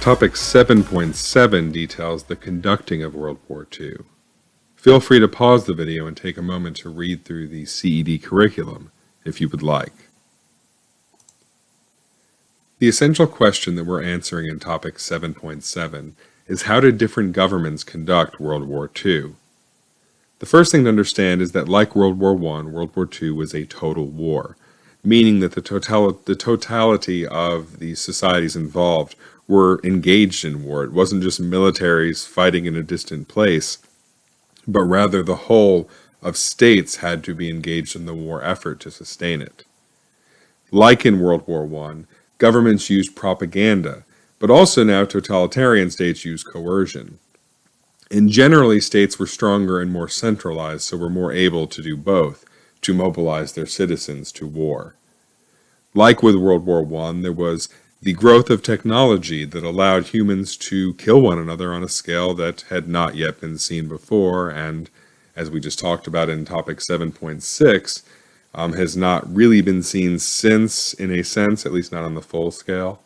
Topic 7.7 details the conducting of World War II. Feel free to pause the video and take a moment to read through the CED curriculum if you would like. The essential question that we're answering in Topic 7.7 is how did different governments conduct World War II? The first thing to understand is that like World War I, World War II was a total war, meaning that the totality of the societies involved were engaged in war. It wasn't just militaries fighting in a distant place, but rather the whole of states had to be engaged in the war effort to sustain it. Like in World War I, governments used propaganda, but also now totalitarian states use coercion. And generally, states were stronger and more centralized, so were more able to do both, to mobilize their citizens to war. Like with World War I, there was the growth of technology that allowed humans to kill one another on a scale that had not yet been seen before, and as we just talked about in Topic 7.6, has not really been seen since, in a sense, at least not on the full scale.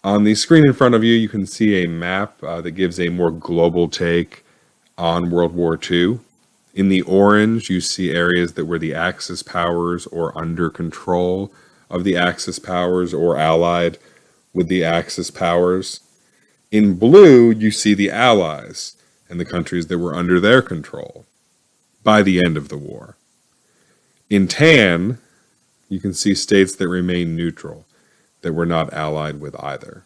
On the screen in front of you, you can see a map that gives a more global take on World War II. In the orange, you see areas that were the Axis powers or under control of the Axis powers or allied with the Axis powers. In blue, you see the Allies and the countries that were under their control by the end of the war. In tan, you can see states that remain neutral, that were not allied with either.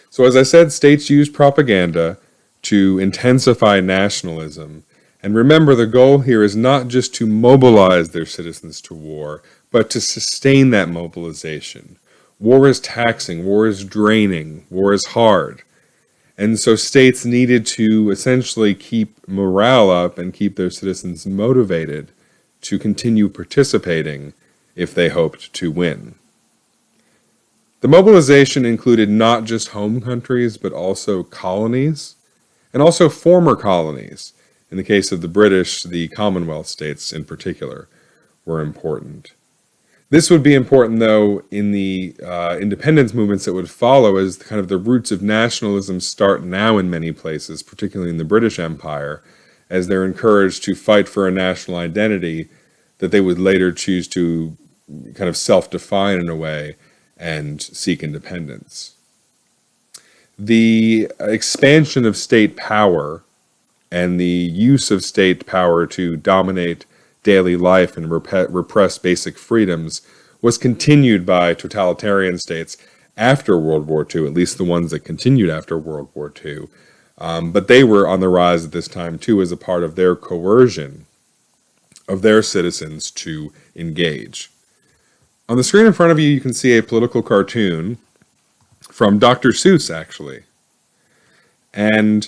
So as I said, states used propaganda to intensify nationalism. And remember, the goal here is not just to mobilize their citizens to war, but to sustain that mobilization. War is taxing, war is draining, war is hard. And so states needed to essentially keep morale up and keep their citizens motivated to continue participating if they hoped to win. The mobilization included not just home countries, but also colonies, and also former colonies. In the case of the British, the Commonwealth states in particular were important. This would be important, though, in the independence movements that would follow, as kind of the roots of nationalism start now in many places, particularly in the British Empire, as they're encouraged to fight for a national identity that they would later choose to kind of self-define in a way and seek independence. The expansion of state power and the use of state power to dominate daily life and repress basic freedoms was continued by totalitarian states after World War II, at least the ones that continued after World War II. But they were on the rise at this time too, as a part of their coercion of their citizens to engage. On the screen in front of you, you can see a political cartoon from Dr. Seuss, actually. And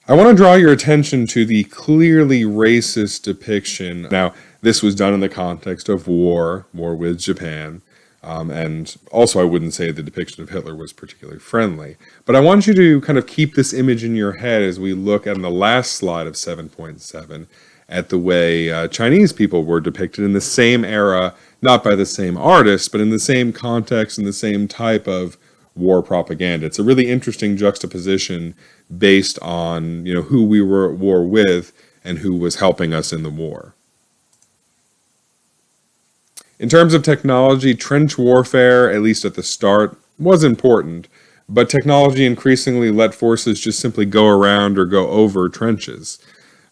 I want to draw your attention to the clearly racist depiction. Now, this was done in the context of war with Japan, and also I wouldn't say the depiction of Hitler was particularly friendly. But I want you to kind of keep this image in your head as we look at the last slide of 7.7 at the way Chinese people were depicted in the same era, not by the same artist, but in the same context and the same type of war propaganda. It's a really interesting juxtaposition based on, who we were at war with and who was helping us in the war. In terms of technology, trench warfare, at least at the start, was important, but technology increasingly let forces just simply go around or go over trenches.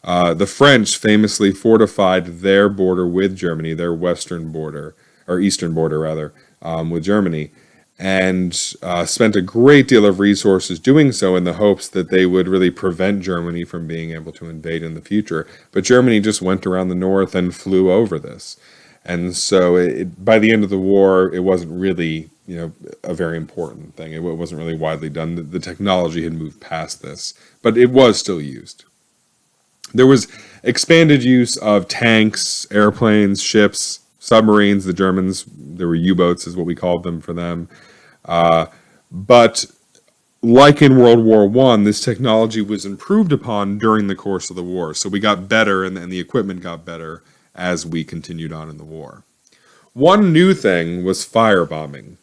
The French famously fortified their border with Germany, their western border, or eastern border rather, with Germany, and spent a great deal of resources doing so in the hopes that they would really prevent Germany from being able to invade in the future. But Germany just went around the north and flew over this. And so by the end of the war, it wasn't really, a very important thing. It wasn't really widely done. The technology had moved past this, but it was still used. There was expanded use of tanks, airplanes, ships, submarines. The Germans, there were U-boats is what we called them for them. But like in World War I, this technology was improved upon during the course of the war. So we got better and the equipment got better as we continued on in the war. One new thing was firebombing.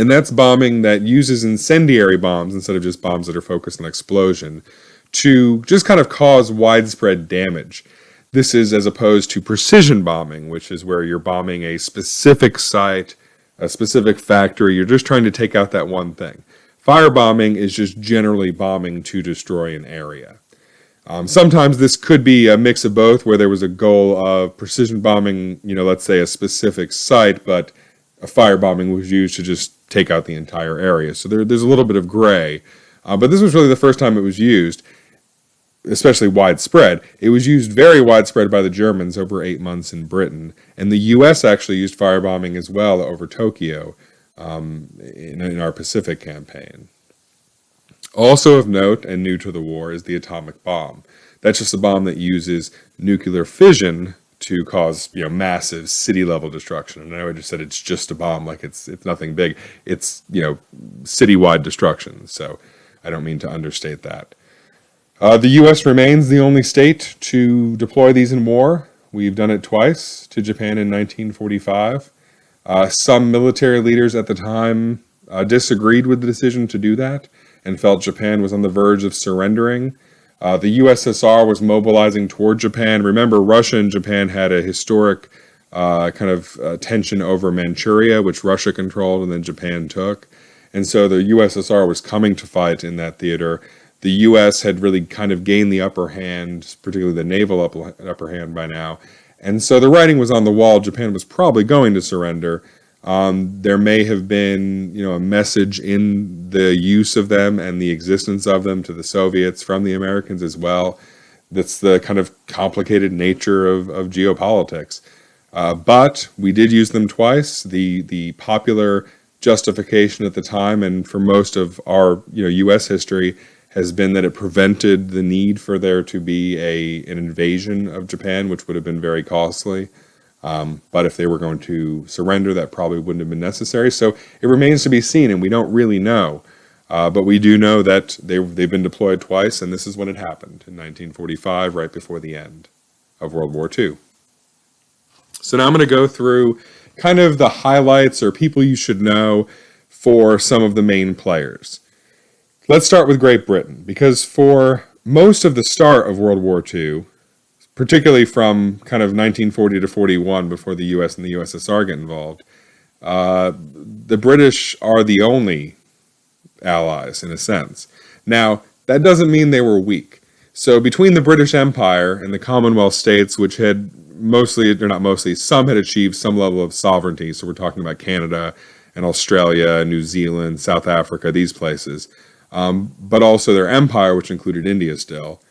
And that's bombing that uses incendiary bombs instead of just bombs that are focused on explosion to just kind of cause widespread damage. This is as opposed to precision bombing, which is where you're bombing a specific site, a specific factory. You're just trying to take out that one thing. Firebombing is just generally bombing to destroy an area. Sometimes this could be a mix of both, where there was a goal of precision bombing, let's say a specific site, but a firebombing was used to just take out the entire area. So there's a little bit of gray. But this was really the first time it was used, especially widespread. It was used very widespread by the Germans over 8 months in Britain. And the U.S. actually used firebombing as well over Tokyo in our Pacific campaign. Also of note, and new to the war, is the atomic bomb. That's just a bomb that uses nuclear fission to cause, massive city-level destruction. And I know I just said it's just a bomb, like it's nothing big. It's, citywide destruction. So I don't mean to understate that. The U.S. remains the only state to deploy these in war. We've done it twice, to Japan in 1945. Some military leaders at the time disagreed with the decision to do that and felt Japan was on the verge of surrendering. The USSR was mobilizing toward Japan. Remember, Russia and Japan had a historic tension over Manchuria, which Russia controlled and then Japan took. And so the USSR was coming to fight in that theater. The U.S. had really kind of gained the upper hand, particularly the naval upper hand by now. And so the writing was on the wall. Japan was probably going to surrender. There may have been, a message in the use of them and the existence of them to the Soviets from the Americans as well. That's the kind of complicated nature of geopolitics. But we did use them twice. The popular justification at the time and for most of our, U.S. history has been that it prevented the need for there to be an invasion of Japan, which would have been very costly. But if they were going to surrender, that probably wouldn't have been necessary. So it remains to be seen, and we don't really know. But we do know that they've been deployed twice, and this is when it happened, in 1945, right before the end of World War II. So now I'm going to go through kind of the highlights or people you should know for some of the main players. Let's start with Great Britain, because for most of the start of World War II, particularly from kind of 1940 to 41, before the U.S. and the USSR get involved, the British are the only allies, in a sense. Now, that doesn't mean they were weak. So between the British Empire and the Commonwealth states, which had some had achieved some level of sovereignty, so we're talking about Canada and Australia, New Zealand, South Africa, these places, but also their empire, which included India still,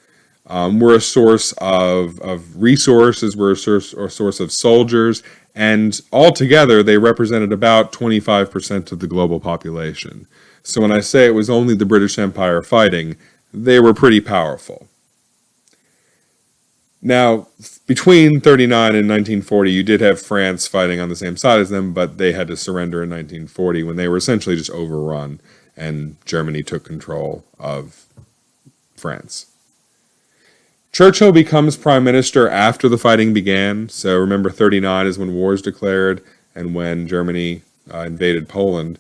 were a source of resources, were a source of soldiers, and altogether they represented about 25% of the global population. So when I say it was only the British Empire fighting, they were pretty powerful. Now, between 39 and 1940, you did have France fighting on the same side as them, but they had to surrender in 1940 when they were essentially just overrun and Germany took control of France. Churchill becomes prime minister after the fighting began. So remember, 39 is when war is declared and when Germany invaded Poland.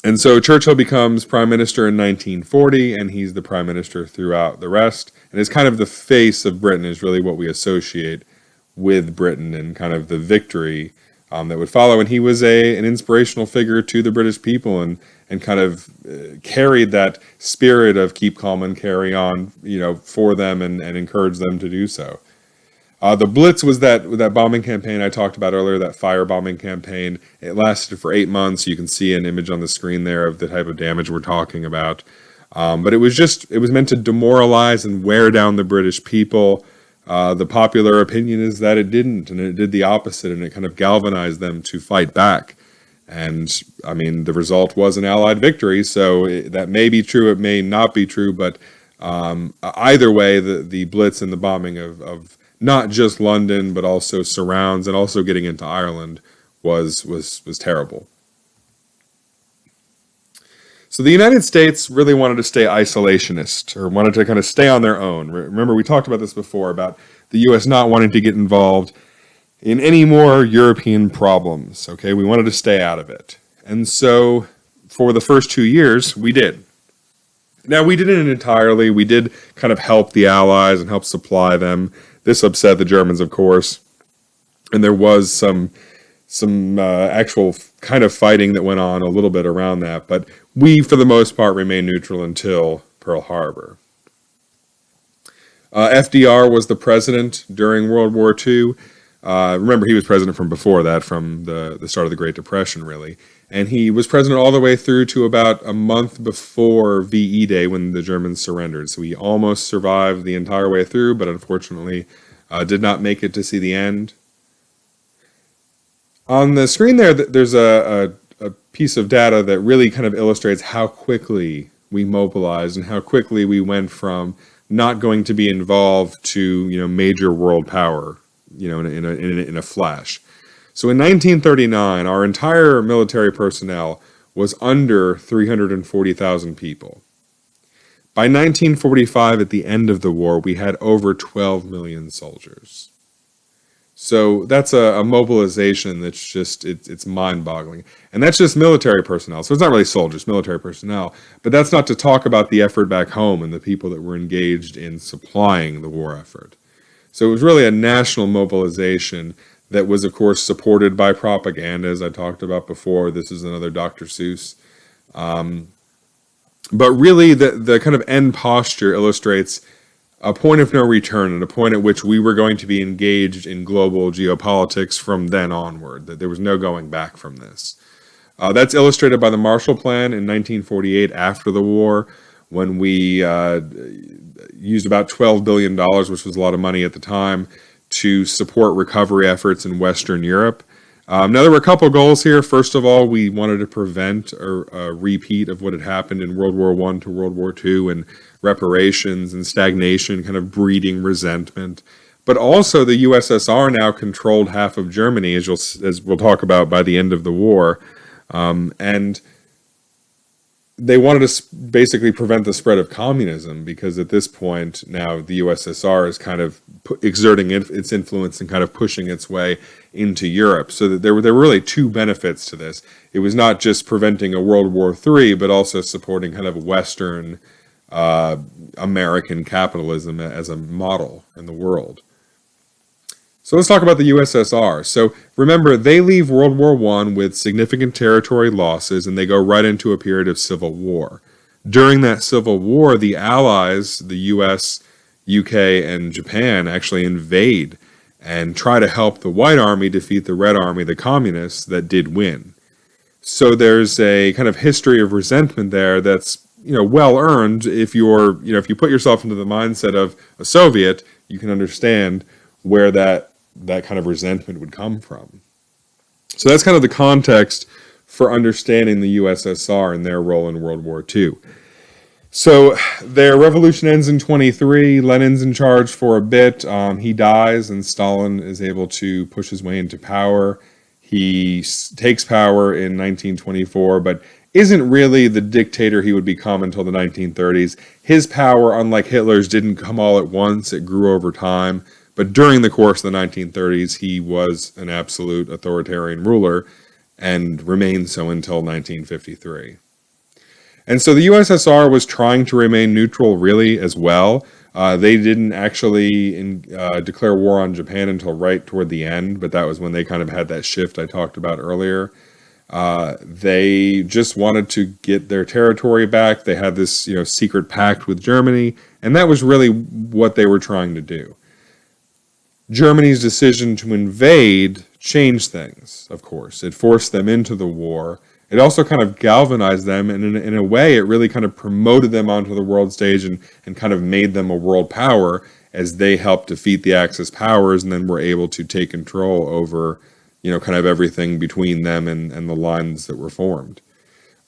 And so Churchill becomes prime minister in 1940, and he's the prime minister throughout the rest. And is kind of the face of Britain, is really what we associate with Britain and kind of the victory that would follow. And he was an inspirational figure to the British people and kind of carried that spirit of keep calm and carry on, for them and encourage them to do so. The Blitz was that bombing campaign I talked about earlier, that firebombing campaign. It lasted for 8 months. You can see an image on the screen there of the type of damage we're talking about. But it was meant to demoralize and wear down the British people. The popular opinion is that it didn't, and it did the opposite, and it kind of galvanized them to fight back. And, I mean, the result was an Allied victory, so that may be true, it may not be true, but either way, the Blitz and the bombing of not just London, but also surrounds and also getting into Ireland was terrible. So the United States really wanted to stay isolationist, or wanted to kind of stay on their own. Remember, we talked about this before, about the U.S. not wanting to get involved in any more European problems, okay? We wanted to stay out of it. And so for the first 2 years, we did. Now, we didn't entirely. We did kind of help the Allies and help supply them. This upset the Germans, of course. And there was some actual kind of fighting that went on a little bit around that. But we, for the most part, remained neutral until Pearl Harbor. FDR was the president during World War II. Remember, he was president from before that, from the start of the Great Depression, really. And he was president all the way through to about a month before VE Day when the Germans surrendered. So he almost survived the entire way through, but unfortunately did not make it to see the end. On the screen there, there's a piece of data that really kind of illustrates how quickly we mobilized and how quickly we went from not going to be involved to, major world power, in a flash. So in 1939, our entire military personnel was under 340,000 people. By 1945, at the end of the war, we had over 12 million soldiers. So that's a mobilization that's just, it's mind-boggling. And that's just military personnel. So it's not really soldiers, military personnel. But that's not to talk about the effort back home and the people that were engaged in supplying the war effort. So it was really a national mobilization that was, of course, supported by propaganda, as I talked about before. This is another Dr. Seuss. But really, the kind of end posture illustrates a point of no return and a point at which we were going to be engaged in global geopolitics from then onward, that there was no going back from this. That's illustrated by the Marshall Plan in 1948 after the war, when we used about $12 billion, which was a lot of money at the time, to support recovery efforts in Western Europe. Now, there were a couple goals here. First of all, we wanted to prevent a repeat of what had happened in World War I to World War II, and reparations and stagnation kind of breeding resentment. But also the USSR now controlled half of Germany, as we'll talk about by the end of the war. And they wanted to basically prevent the spread of communism, because at this point now the USSR is kind of exerting its influence and kind of pushing its way into Europe. So that there were really two benefits to this. It was not just preventing a World War III, but also supporting kind of Western American capitalism as a model in the world. So let's talk about the USSR. So remember, they leave World War I with significant territory losses, and they go right into a period of civil war. During that civil war, the Allies, the US, UK, and Japan, actually invade and try to help the White Army defeat the Red Army, the communists, that did win. So there's a kind of history of resentment there that's well earned. If if you put yourself into the mindset of a Soviet, you can understand where that kind of resentment would come from. So that's kind of the context for understanding the USSR and their role in World War II. So their revolution ends in 1923. Lenin's in charge for a bit. He dies, and Stalin is able to push his way into power. He takes power in 1924, but isn't really the dictator he would become until the 1930s. His power, unlike Hitler's, didn't come all at once. It grew over time. But during the course of the 1930s, he was an absolute authoritarian ruler and remained so until 1953. And so the USSR was trying to remain neutral, really, as well. They didn't actually declare war on Japan until right toward the end, but that was when they kind of had that shift I talked about earlier. They just wanted to get their territory back. They had this, secret pact with Germany, and that was really what they were trying to do. Germany's decision to invade changed things, of course. It forced them into the war. It also kind of galvanized them, and in a way, it really kind of promoted them onto the world stage and kind of made them a world power as they helped defeat the Axis powers and then were able to take control over, kind of everything between them and the lines that were formed.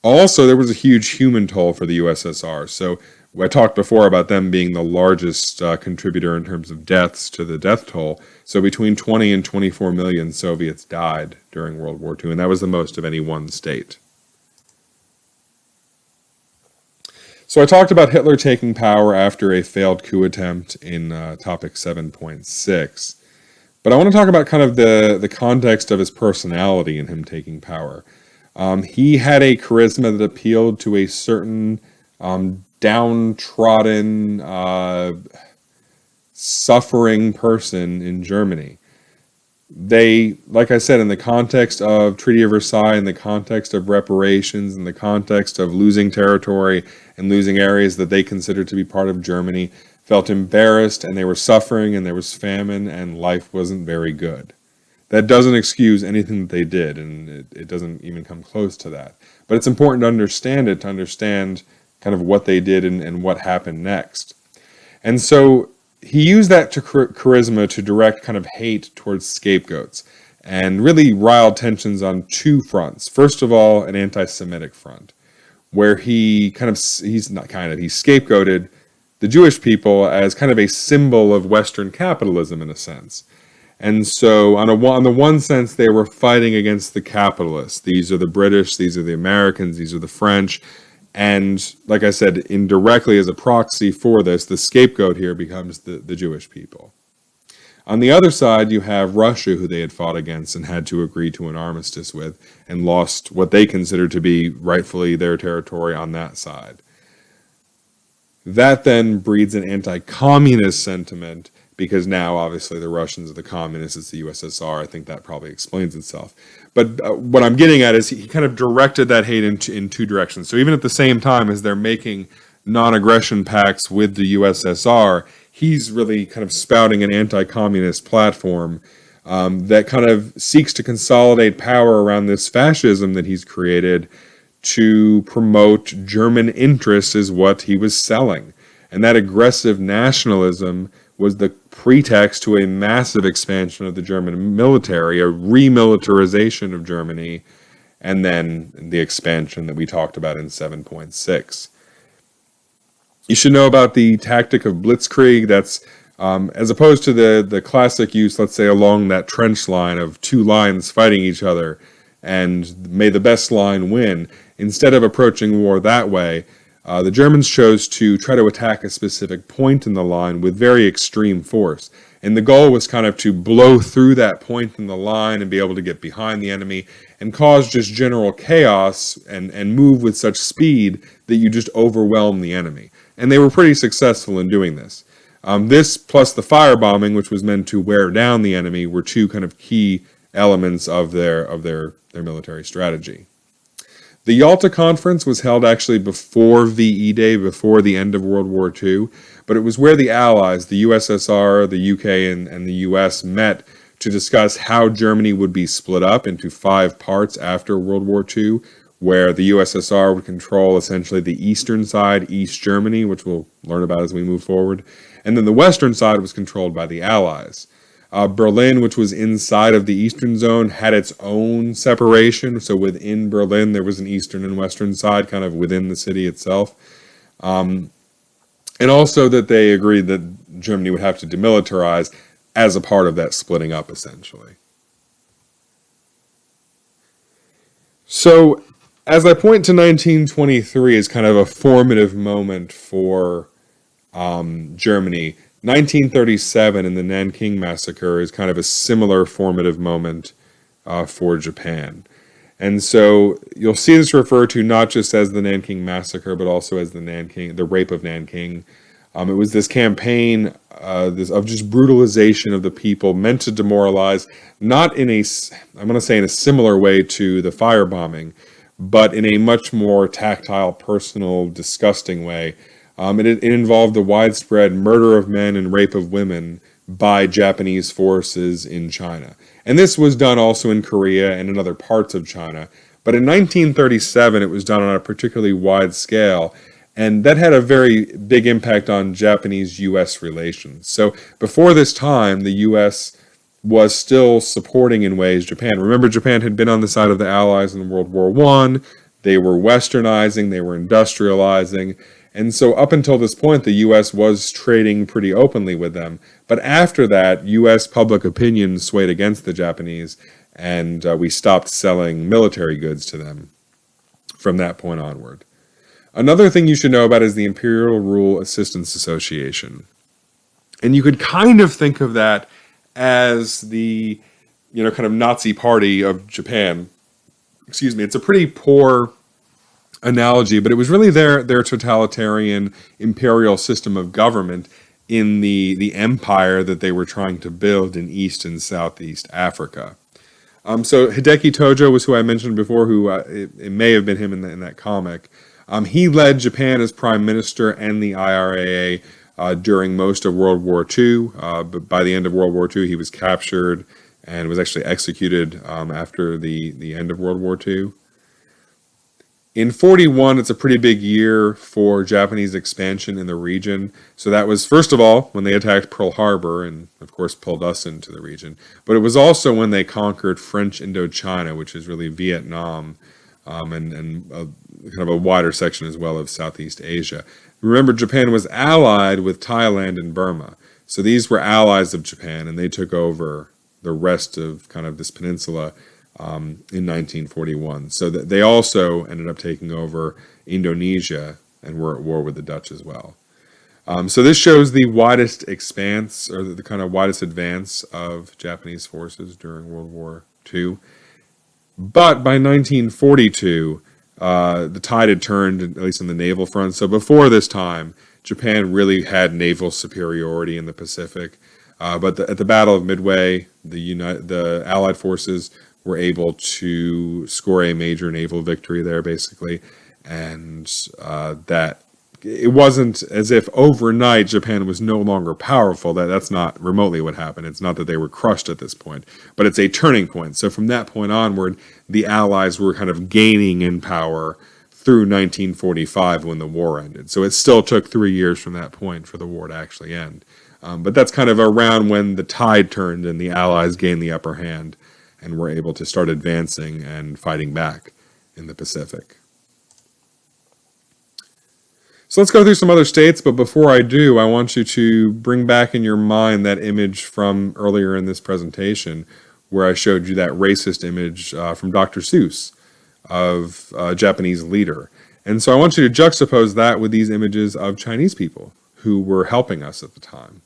Also, there was a huge human toll for the USSR. So I talked before about them being the largest contributor in terms of deaths to the death toll. So between 20 and 24 million Soviets died during World War II, and that was the most of any one state. So I talked about Hitler taking power after a failed coup attempt in topic 7.6. But I want to talk about kind of the context of his personality and him taking power. He had a charisma that appealed to a certain downtrodden, suffering person in Germany. They, like I said, in the context of Treaty of Versailles, in the context of reparations, in the context of losing territory and losing areas that they considered to be part of Germany, felt embarrassed, and they were suffering, and there was famine, and life wasn't very good. That doesn't excuse anything that they did, and it doesn't even come close to that. But it's important to understand it, to understand kind of what they did and what happened next. And so he used that to charisma to direct kind of hate towards scapegoats and really riled tensions on two fronts. First of all, an anti-Semitic front, where he scapegoated the Jewish people as kind of a symbol of Western capitalism in a sense. And so on the one sense, they were fighting against the capitalists. These are the British, these are the Americans, these are the French. And like I said, indirectly as a proxy for this, the scapegoat here becomes the Jewish people. On the other side, you have Russia, who they had fought against and had to agree to an armistice with, and lost what they considered to be rightfully their territory on that side. That then breeds an anti-communist sentiment, because now, obviously, the Russians are the communists, it's the USSR. I think that probably explains itself. But what I'm getting at is he kind of directed that hate in two directions. So even at the same time as they're making non-aggression pacts with the USSR, he's really kind of spouting an anti-communist platform that kind of seeks to consolidate power around this fascism that he's created to promote German interests is what he was selling. And that aggressive nationalism was the pretext to a massive expansion of the German military, a remilitarization of Germany, and then the expansion that we talked about in 7.6. You should know about the tactic of blitzkrieg. That's as opposed to the classic use, let's say, along that trench line of two lines fighting each other, and may the best line win. Instead of approaching war that way, the Germans chose to try to attack a specific point in the line with very extreme force. And the goal was kind of to blow through that point in the line and be able to get behind the enemy and cause just general chaos and move with such speed that you just overwhelm the enemy. And they were pretty successful in doing this. This plus the firebombing, which was meant to wear down the enemy, were two kind of key elements of their military strategy. The Yalta Conference was held actually before VE Day, before the end of World War II, but it was where the Allies, the USSR, the UK, and the US met to discuss how Germany would be split up into 5 parts after World War II, where the USSR would control essentially the eastern side, East Germany, which we'll learn about as we move forward, and then the western side was controlled by the Allies. Berlin, which was inside of the Eastern Zone, had its own separation. So within Berlin, there was an eastern and western side kind of within the city itself. And also that they agreed that Germany would have to demilitarize as a part of that splitting up, essentially. So as I point to 1923 as kind of a formative moment for Germany, 1937 and the Nanking Massacre is kind of a similar formative moment for Japan. And so you'll see this referred to not just as the Nanking Massacre, but also as the Rape of Nanking. It was this campaign of just brutalization of the people meant to demoralize, not in a, I'm going to say in a similar way to the firebombing, but in a much more tactile, personal, disgusting way. It involved the widespread murder of men and rape of women by Japanese forces in China. And this was done also in Korea and in other parts of China. But in 1937, it was done on a particularly wide scale, and that had a very big impact on Japanese-U.S. relations. So before this time, the U.S. was still supporting in ways Japan. Remember, Japan had been on the side of the Allies in World War I. They were westernizing, they were industrializing. And so up until this point, the U.S. was trading pretty openly with them. But after that, U.S. public opinion swayed against the Japanese, and we stopped selling military goods to them from that point onward. Another thing you should know about is the Imperial Rule Assistance Association. And you could kind of think of that as the, kind of Nazi party of Japan. excuse me, it's a pretty poor analogy, but it was really their totalitarian imperial system of government in the empire that they were trying to build in East and Southeast Africa. So Hideki Tojo was who I mentioned before, who it may have been him in that comic. He led Japan as prime minister and the IRAA during most of World War II, but by the end of World War II, he was captured and was actually executed after the end of World War II. In 41, it's a pretty big year for Japanese expansion in the region. So that was, first of all, when they attacked Pearl Harbor and, of course, pulled us into the region. But it was also when they conquered French Indochina, which is really Vietnam, and kind of a wider section as well of Southeast Asia. Remember, Japan was allied with Thailand and Burma. So these were allies of Japan, and they took over the rest of kind of this peninsula in 1941. So that they also ended up taking over Indonesia and were at war with the Dutch as well. So this shows the widest expanse, or the kind of widest advance of Japanese forces during World War II. But by 1942, the tide had turned, at least on the naval front. So before this time, Japan really had naval superiority in the Pacific. But at the Battle of Midway, the Allied forces were able to score a major naval victory there, basically. And that it wasn't as if overnight Japan was no longer powerful. That's not remotely what happened. It's not that they were crushed at this point, but it's a turning point. So from that point onward, the Allies were kind of gaining in power through 1945 when the war ended. So it still took 3 years from that point for the war to actually end. But that's kind of around when the tide turned and the Allies gained the upper hand and were able to start advancing and fighting back in the Pacific. So let's go through some other states, but before I do, I want you to bring back in your mind that image from earlier in this presentation where I showed you that racist image from Dr. Seuss of a Japanese leader. And so I want you to juxtapose that with these images of Chinese people who were helping us at the time.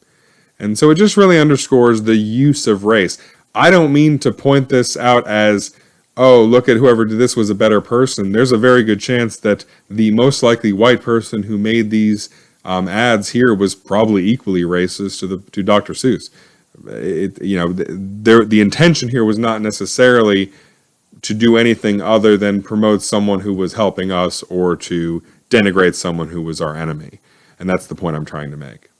And so it just really underscores the use of race. I don't mean to point this out as, oh, look at whoever did this was a better person. There's a very good chance that the most likely white person who made these ads here was probably equally racist to Dr. Seuss. The intention here was not necessarily to do anything other than promote someone who was helping us or to denigrate someone who was our enemy. And that's the point I'm trying to make.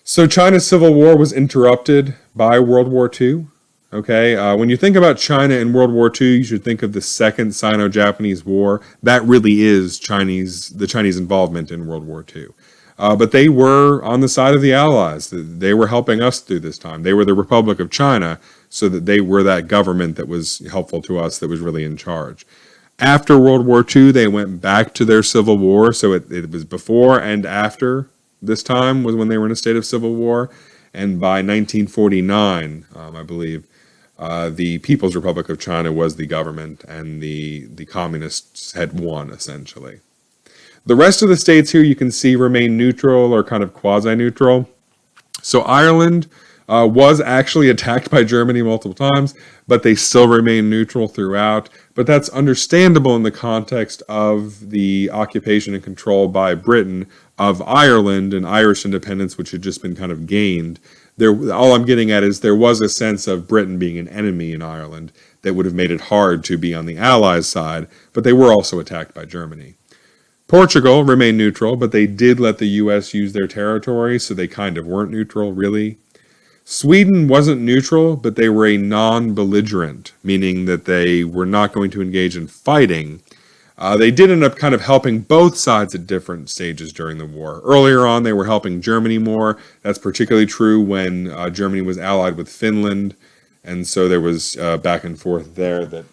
So China's civil war was interrupted by World War II. Okay, when you think about China in World War II, you should think of the Second Sino-Japanese War. That really is the Chinese involvement in World War II. But they were on the side of the Allies. They were helping us through this time. They were the Republic of China, so that they were that government that was helpful to us, that was really in charge. After World War II, they went back to their civil war. So it was before and after this time was when they were in a state of civil war. And by 1949, I believe, the People's Republic of China was the government, and the communists had won, essentially. The rest of the states here you can see remain neutral or kind of quasi-neutral. So Ireland was actually attacked by Germany multiple times, but they still remain neutral throughout. But that's understandable in the context of the occupation and control by Britain of Ireland and Irish independence, which had just been kind of gained. All I'm getting at is there was a sense of Britain being an enemy in Ireland that would have made it hard to be on the Allies' side, but they were also attacked by Germany. Portugal remained neutral, but they did let the U.S. use their territory, so they kind of weren't neutral, really. Sweden wasn't neutral, but they were a non-belligerent, meaning that they were not going to engage in fighting. They did end up kind of helping both sides at different stages during the war. Earlier on, they were helping Germany more. That's particularly true when Germany was allied with Finland, and so there was back and forth there that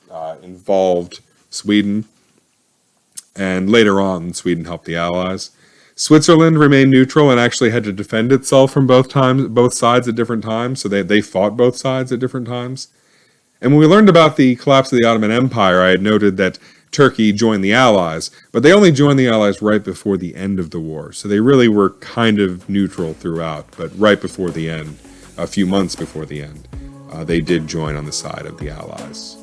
involved Sweden. And later on, Sweden helped the Allies. Switzerland remained neutral and actually had to defend itself from both sides at different times, so they fought both sides at different times. And when we learned about the collapse of the Ottoman Empire, I had noted that Turkey joined the Allies, but they only joined the Allies right before the end of the war. So they really were kind of neutral throughout, but right before the end, a few months before the end, they did join on the side of the Allies.